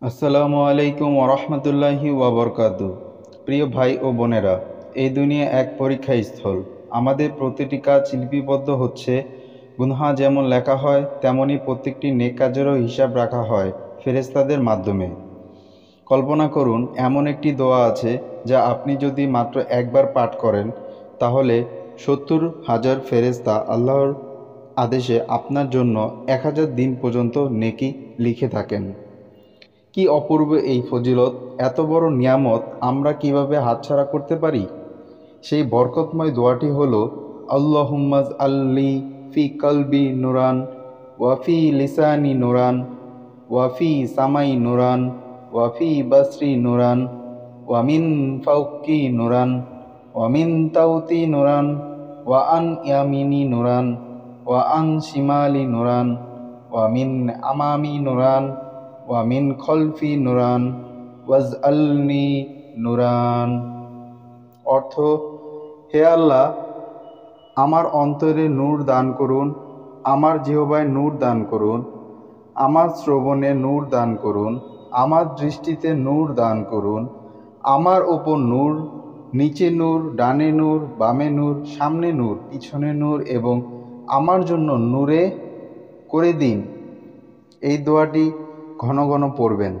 আসসালামু আলাইকুম ওরহমতুল্লাহি ওয়াবরকাতু। প্রিয় ভাই ও বোনেরা, এই দুনিয়া এক পরীক্ষা স্থল। আমাদের প্রতিটি কাজ লিপিবদ্ধ হচ্ছে। গুনহা যেমন লেখা হয়, তেমনি প্রত্যেকটি নেক কাজেরও হিসাব রাখা হয় ফেরেশতাদের মাধ্যমে। কল্পনা করুন, এমন একটি দোয়া আছে যা আপনি যদি মাত্র একবার পাঠ করেন, তাহলে ৭০,০০০ ফেরেশতা আল্লাহর আদেশে আপনার জন্য ১,০০০ দিন পর্যন্ত নেকি লিখে থাকেন। কি অপূর্ব এই ফজিলত! এত বড় নিয়ামত আমরা কিভাবে হাতছাড়া করতে পারি? সেই বরকতময় দোয়াটি হলো, আল্লাহুম্মা আল্লি ফি কলবি নুরান, ওয়াফি লিসানি নুরান, ওয়াফি সামাই নুরান, ওয়াফি বাসরি নুরান, ওয়ামিন ফাউকি নুরান, ওয়ামিন তাউতি নুরান, ওয়া আন ইয়ামিনি নুরান, ওয়া আন শিমালি নুরান, ওয়ামিন আমামি নুরান, ওয়ামিন খলফি নুরান, ওয়াজআলনি নুরান। অর্থ: হে আল্লাহ, আমার অন্তরে নূর দান করুন, আমার জিহ্বায় নূর দান করুন, আমার শ্রবণে নূর দান করুন, আমার দৃষ্টিতে নূর দান করুন, আমার ওপর নূর, নিচে নূর, ডানে নূর, বামে নূর, সামনে নূর, পিছনে নূর এবং আমার জন্য নূরে করে দিন। এই দোয়াটি ঘন ঘন পড়বেন।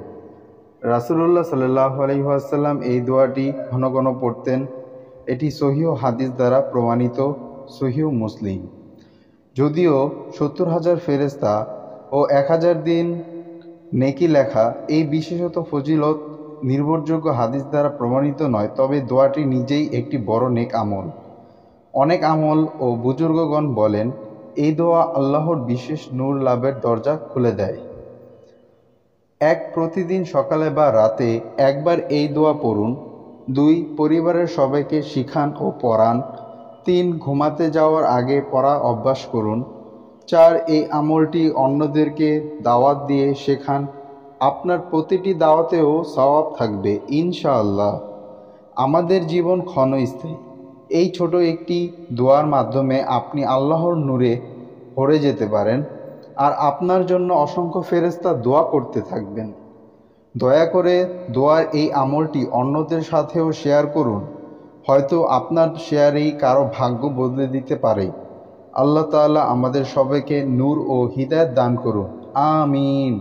রাসূলুল্লাহ সাল্লাল্লাহু আলাইহি ওয়াসাল্লাম এই দোয়াটি ঘন ঘন পড়তেন। এটি সহিহ হাদিস দ্বারা প্রমাণিত, সহিহ মুসলিম। যদিও ৭০,০০০ ফেরেশতা ও ১,০০০ দিন নেকি লেখা এই বিশেষত ফজিলত নির্ভরযোগ্য হাদিস দ্বারা প্রমাণিত নয়, তবে দোয়াটি নিজেই একটি বড় নেক আমল। অনেক আমল ও বুজুর্গগণ বলেন, এই দোয়া আল্লাহর বিশেষ নূর লাভের দরজা খুলে দেয়। প্রতিদিন সকালে বা রাতে একবার এই দোয়া পড়ুন। ২. পরিবারের সবাইকে শিখান ও পড়ান। ৩. ঘুমাতে যাওয়ার আগে পড়া অভ্যাস করুন। ৪. এই আমলটি অন্যদেরকে দাওয়াত দিয়ে শেখান। আপনার প্রতিটি দাওয়াতেও সওয়াব থাকবে ইনশাআল্লাহ। আমাদের জীবন ক্ষণস্থায়ী। এই ছোট একটি দোয়ার মাধ্যমে আপনি আল্লাহর নূরে ভরে যেতে পারেন, আর আপনার জন্য অসংখ্য ফেরেশতা দোয়া করতে থাকবেন। দয়া করে দোয়ার এই আমলটি অন্যদের সাথেও শেয়ার করুন। হয়তো আপনার শেয়ারেই কারো ভাগ্য বদলে দিতে পারে। আল্লাহ তাআলা আমাদের সবাইকে নূর ও হিদায়াত দান করুন। আমিন।